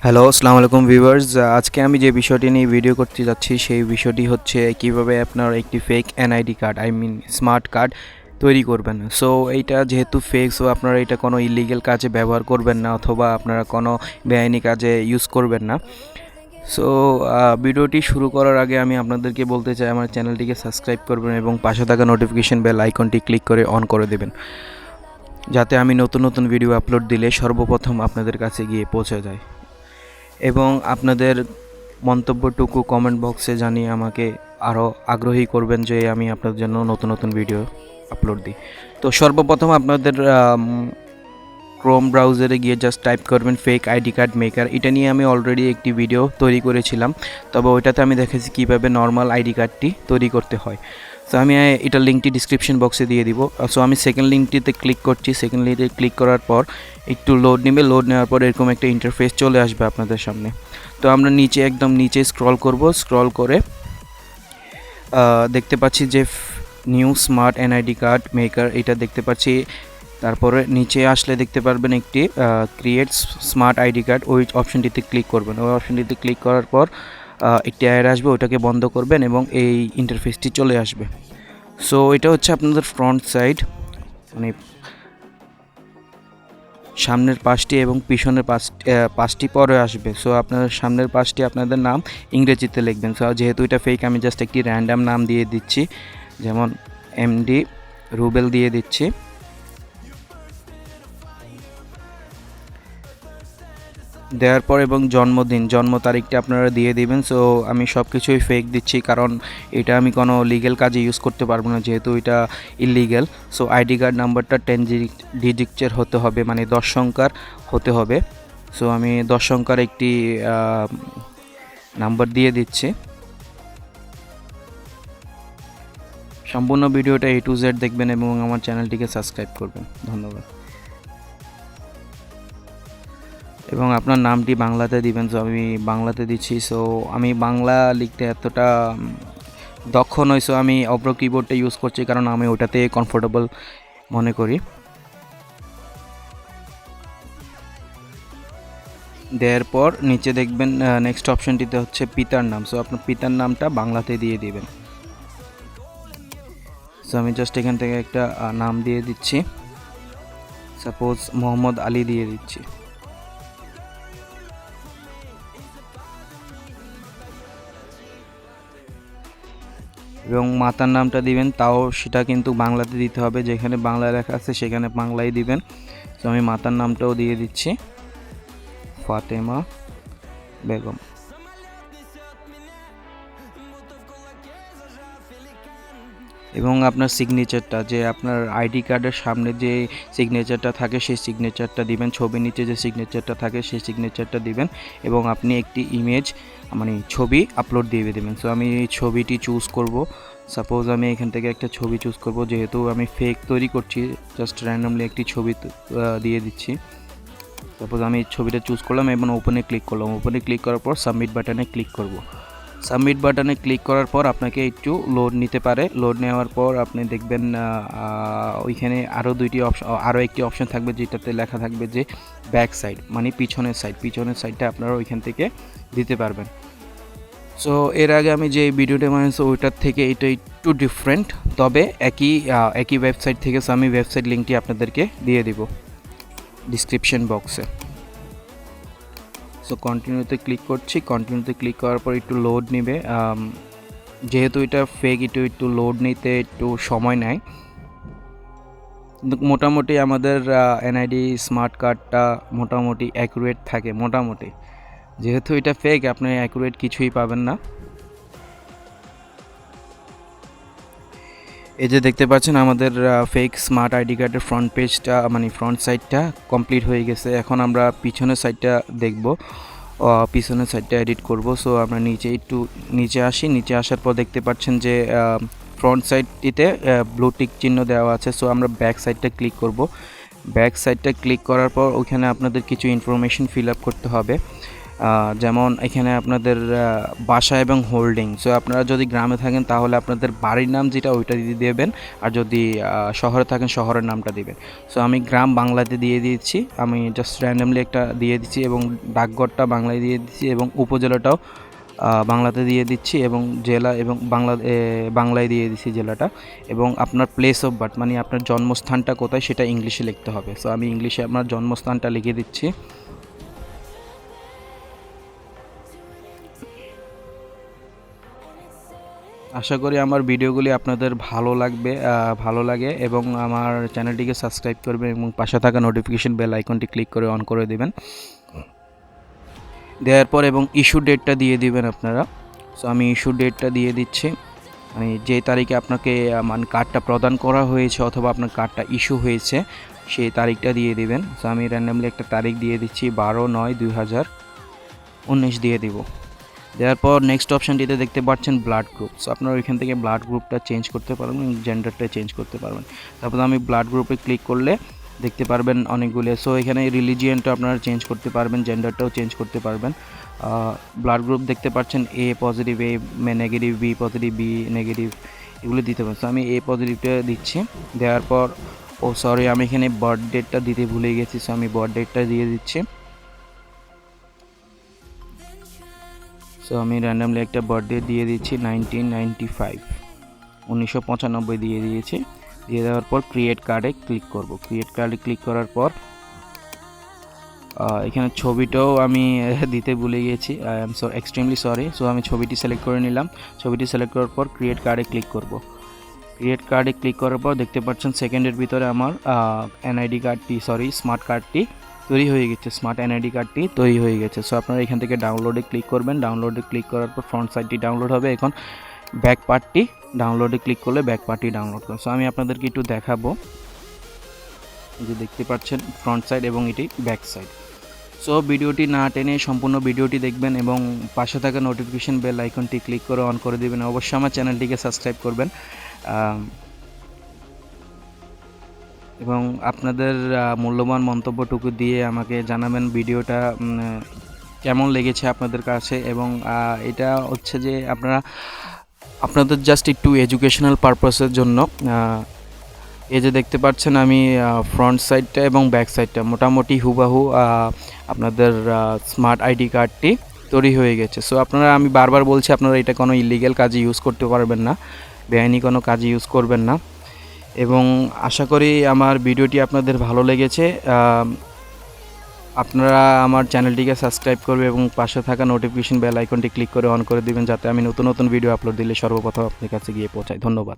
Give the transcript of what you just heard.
Hello, আসসালামু আলাইকুম viewers. আজকে আমি যে বিষয়টি নিয়ে ভিডিও করতে যাচ্ছি সেই বিষয়টি হচ্ছে কিভাবে আপনার একটি fake NID card smart card তৈরি করবেন। সো এইটা যেহেতু ফেক, সো আপনারা এটা কোনো ইলিগ্যাল কাজে ব্যবহার করবেন না অথবা আপনারা কোনো বেআইনি কাজে ইউজ করবেন না। সো ভিডিওটি শুরু করার আগে আমি আপনাদেরকে বলতে চাই আমার চ্যানেলটিকে সাবস্ক্রাইব করবেন এবং পাশে থাকা নোটিফিকেশন বেল আইকনটি ক্লিক করে অন করে দেবেন, যাতে আমি নতুন নতুন ভিডিও আপলোড দিলে সর্বপ্রথম আপনাদের কাছে গিয়ে পৌঁছে যায়। এবং আপনাদের মন্তব্যটুকু কমেন্ট বক্সে জানিয়ে আমাকে আরও আগ্রহী করবেন যে আমি আপনাদের জন্য নতুন নতুন ভিডিও আপলোড দিই। তো সর্বপ্রথম আপনাদের ক্রোম ব্রাউজারে গিয়ে জাস্ট টাইপ করবেন ফেক আইডি কার্ড মেকার। এটা নিয়ে আমি অলরেডি একটি ভিডিও তৈরি করেছিলাম, তবে ওইটাতে আমি দেখেছি কীভাবে নর্মাল আইডি কার্ডটি তৈরি করতে হয়। সো আমি এটার লিঙ্কটি ডিসক্রিপশন বক্সে দিয়ে দিব। সো আমি সেকেন্ড লিঙ্কটিতে ক্লিক করছি। সেকেন্ড লিঙ্কে ক্লিক করার পর একটু লোড নেবে। লোড নেওয়ার পর এরকম একটা ইন্টারফেস চলে আসবে আপনাদের সামনে। তো আমরা একদম নিচে স্ক্রল করব। স্ক্রল করে দেখতে পাচ্ছি যে new smart NID card maker, এটা দেখতে পাচ্ছি। তারপরে নিচে আসলে দেখতে পারবেন একটি ক্রিয়েট স্মার্ট আইডি কার্ড, ওই অপশনটিতে ক্লিক করবেন। ওই অপশনটিতে ক্লিক করার পর একটি অ্যাড আসবে, ওটাকে বন্ধ করবেন এবং এই ইন্টারফেসটি চলে আসবে। সো এটা হচ্ছে আপনাদের ফ্রন্ট সাইড, মানে সামনের পাশটি এবং পিছনের পাশটি পরে আসবে। সো আপনাদের সামনের পাশটি আপনাদের নাম ইংরেজিতে লিখবেন। সো যেহেতু এটা ফেক, আমি জাস্ট একটি র্যান্ডাম নাম দিয়ে দিচ্ছি, যেমন এমডি রুবেল দিয়ে দিচ্ছি। দেওয়ার পর এবং জন্ম তারিখটা আপনারা দিয়ে দিবেন। সো আমি সব কিছুই ফেক দিচ্ছি, কারণ এটা আমি কোনো লিগ্যাল কাজে ইউজ করতে পারবো না, যেহেতু এটা ইলিগ্যাল। সো আইডি কার্ড নাম্বারটা 10 ডিজিটের হতে হবে, মানে 10 সংখ্যার হতে হবে। সো আমি 10 সংখ্যার একটি নাম্বার দিয়ে দিচ্ছি। সম্পূর্ণ ভিডিওটা A to Z দেখবেন এবং আমার চ্যানেলটিকে সাবস্ক্রাইব করবেন। ধন্যবাদ। এবং আপনার নামটি বাংলাতে দিবেন। সো আমি বাংলাতে দিচ্ছি। সো আমি বাংলা লিখতে এতটা দক্ষ নই, সো আমি অপ্রো কিবোর্ডটা ইউজ করছি, কারণ আমি ওটাতে কমফোর্টেবল মনে করি। দেওয়ার পর নিচে দেখবেন নেক্সট অপশনটিতে হচ্ছে পিতার নাম। সো আপনার পিতার নামটা বাংলাতে দিয়ে দিবেন। সো আমি জাস্ট এখান থেকে একটা নাম দিয়ে দিচ্ছি, সাপোজ মোহাম্মদ আলী দিয়ে দিচ্ছি। এবং মাতার নামটা দিবেন, তাও সেটা কিন্তু বাংলাতে দিতে হবে, যেখানে বাংলা লেখা আছে সেখানে বাংলায় দিবেন। তো আমি মাতার নামটাও দিয়ে দিচ্ছি, ফাতেমা বেগম। এবং আপনার সিগনেচারটা, যে আপনার আইডি কার্ডের সামনে যে সিগনেচারটা থাকে সেই সিগনেচারটা দিবেন, ছবির নিচে যে সিগনেচারটা থাকে সেই সিগনেচারটা দিবেন, এবং আপনি একটি ইমেজ মানে ছবি আপলোড দিয়ে দেবেন। সো আমি এই ছবিটি চুজ করব। সাপোজ আমি এখান থেকে একটা ছবি চুজ করব, যেহেতু আমি ফেক তৈরি করছি, জাস্ট র্যান্ডমলি একটি ছবি দিয়ে দিচ্ছি। সাপোজ আমি এই ছবিটা চুজ করলাম এবং ওপেনে ক্লিক করলাম। ওপেনে ক্লিক করার পর সাবমিট বাটনে ক্লিক করব। সাবমিট বাটনে ক্লিক করার পর আপনাকে একটু লোড নিতে পারে। লোড নেওয়ার পর আপনি দেখবেন ওইখানে আরও একটি অপশন থাকবে, যেটাতে লেখা থাকবে যে ব্যাক সাইড, মানে পিছনের সাইডটা আপনারা ওইখান থেকে দিতে পারবেন। সো এর আগে আমি যে ভিডিওটা বানিয়েছি ওইটার থেকে এটা একটু ডিফারেন্ট, তবে একই ওয়েবসাইট থেকে। সো আমি ওয়েবসাইট লিঙ্কটি আপনাদেরকে দিয়ে দিব ডিসক্রিপশন বক্সে। সো কন্টিনিউতে ক্লিক করছি। কন্টিনিউতে ক্লিক করার পর একটু লোড নেবে, যেহেতু এটা ফেক, একটু লোড নিতে একটু সময় নেয়। কিন্তু মোটামুটি আমাদের এনআইডি স্মার্ট কার্ডটা মোটামুটি অ্যাকুরেট থাকে। মোটামুটি, যেহেতু এটা ফেক, আপনি অ্যাকুরেট কিছুই পাবেন না। এই যে দেখতে পাচ্ছেন আমাদের ফেক স্মার্ট আইডি কার্ডের ফ্রন্ট পেজটা, মানে ফ্রন্ট সাইডটা কমপ্লিট হয়ে গেছে। এখন আমরা পিছনের সাইডটা দেখব, পিছনের সাইডটা এডিট করব। সো আমরা নিচে আসি। নিচে আসার পর দেখতে পাচ্ছেন যে ফ্রন্ট সাইডটিতে ব্লু টিক চিহ্ন দেওয়া আছে। সো আমরা ব্যাক সাইডটা ক্লিক করব। ব্যাক সাইডটা ক্লিক করার পর ওখানে আপনাদের কিছু ইনফরমেশন ফিল আপ করতে হবে। যেমন এখানে আপনাদের বাসা এবং হোল্ডিং। সো আপনারা যদি গ্রামে থাকেন তাহলে আপনাদের বাড়ির নাম যেটা ওইটা দিয়ে দেবেন, আর যদি শহরে থাকেন শহরের নামটা দিবেন। সো আমি গ্রাম বাংলাতে দিয়ে দিচ্ছি, আমি জাস্ট র্যান্ডমলি একটা দিয়ে দিচ্ছি, এবং ডাকঘরটা বাংলায় দিয়ে দিচ্ছি, এবং উপজেলাটাও বাংলাতে দিয়ে দিচ্ছি, এবং জেলা এবং বাংলায় দিয়ে দিচ্ছি জেলাটা, এবং আপনার প্লেস অফ বার্থ মানে আপনার জন্মস্থানটা কোথায় সেটা ইংলিশে লিখতে হবে। সো আমি ইংলিশে আপনার জন্মস্থানটা লিখে দিচ্ছি। আশা করি আমার ভিডিওগুলি আপনাদের ভালো লাগে, এবং আমার চ্যানেলটিকে সাবস্ক্রাইব করবেন এবং পাশে থাকা নোটিফিকেশন বেল আইকনটি ক্লিক করে অন করে দেবেন। দেওয়ার পর এবং ইস্যু ডেটটা দিয়ে দিবেন আপনারা। সো আমি ইস্যু ডেটটা দিয়ে দিচ্ছি, মানে যে তারিখে আপনাকে মানে কার্ডটা প্রদান করা হয়েছে অথবা আপনার কার্ডটা ইস্যু হয়েছে সেই তারিখটা দিয়ে দিবেন। সো আমি র্যান্ডমলি একটা তারিখ দিয়ে দিচ্ছি, 12/9/2019 দিয়ে দিব। দেওয়ার পর নেক্সট অপশানটিতে দেখতে পাচ্ছেন ব্লাড গ্রুপ। সো আপনারা ওইখান থেকে ব্লাড গ্রুপটা চেঞ্জ করতে পারবেন, জেন্ডারটা চেঞ্জ করতে পারবেন। তারপর আমি ব্লাড গ্রুপে ক্লিক করলে দেখতে পারবেন অনেকগুলো। সো এখানে রিলিজিয়নটা আপনারা চেঞ্জ করতে পারবেন, জেন্ডারটাও চেঞ্জ করতে পারবেন। ব্লাড গ্রুপ দেখতে পাচ্ছেন A positive, A negative, B positive, B negative, এগুলো দিতে পারেন। সো আমি এ পজিটিভটা দিচ্ছি। দেওয়ার পর সরি আমি এখানে বার্থ ডেটটা দিতে ভুলে গেছি, সো আমি বার্থ ডেটটা দিয়ে দিচ্ছি। সো আমি র্যান্ডমলি একটা বার্থডে দিয়ে দিচ্ছি, 1995 দিয়ে দিয়েছি। দিয়ে দেওয়ার পর ক্রিয়েট কার্ডে ক্লিক করব। ক্রিয়েট কার্ডে ক্লিক করার পর এখানে ছবিটাও আমি দিতে ভুলে গিয়েছি, I am extremely sorry. So আমি ছবিটি সিলেক্ট করে নিলাম। ছবিটি সিলেক্ট করার পর ক্রিয়েট কার্ডে ক্লিক করব। ক্রিয়েট কার্ডে ক্লিক করার পর দেখতে পাচ্ছেন সেকেন্ডের ভিতরে আমার এনআইডি কার্ডটি স্মার্ট কার্ডটি তৈরি হয়ে গেছে। স্মার্ট এনআইডি কার্ডটি তৈরি হয়ে গেছে। সো আপনারা এখান থেকে ডাউনলোডে ক্লিক করবেন। ডাউনলোডে ক্লিক করার পর ফ্রন্ট সাইডটি ডাউনলোড হবে। এখন ব্যাক পার্টটি ডাউনলোডে ক্লিক করলে ব্যাক পার্টটি ডাউনলোড করুন। সো আমি আপনাদেরকে একটু দেখাবো, যে দেখতে পাচ্ছেন ফ্রন্ট সাইড এবং এটি ব্যাক সাইড। সো ভিডিওটি না টেনে সম্পূর্ণ ভিডিওটি দেখবেন এবং পাশে থাকা নোটিফিকেশন বেল আইকনটি ক্লিক করে অন করে দেবেন। অবশ্যই আমার চ্যানেলটিকে সাবস্ক্রাইব করবেন, এবং আপনাদের মূল্যবান মন্তব্যটুকু দিয়ে আমাকে জানাবেন ভিডিওটা কেমন লেগেছে আপনাদের কাছে। এবং এটা হচ্ছে যে আপনাদের জাস্ট একটু এডুকেশনাল পারপাসের জন্য। এই যে দেখতে পাচ্ছেন আমি ফ্রন্ট সাইডটা এবং ব্যাক সাইডটা মোটামুটি হুবাহু আপনাদের স্মার্ট আইডি কার্ডটি তৈরি হয়ে গেছে। সো আপনারা, আমি বারবার বলছি, আপনারা এটা কোনো ইলিগ্যাল কাজে ইউজ করতে পারবেন না, বেআইনি কোনো কাজে ইউজ করবেন না। এবং আশা করি আমার ভিডিওটি আপনাদের ভালো লেগেছে। আপনারা আমার চ্যানেলটিকে সাবস্ক্রাইব করবে এবং পাশে থাকা নোটিফিকেশন বেল আইকনটি ক্লিক করে অন করে দিবেন, যাতে আমি নতুন নতুন ভিডিও আপলোড দিলে সর্বপ্রথম আপনার কাছে গিয়ে পৌঁছায়। ধন্যবাদ।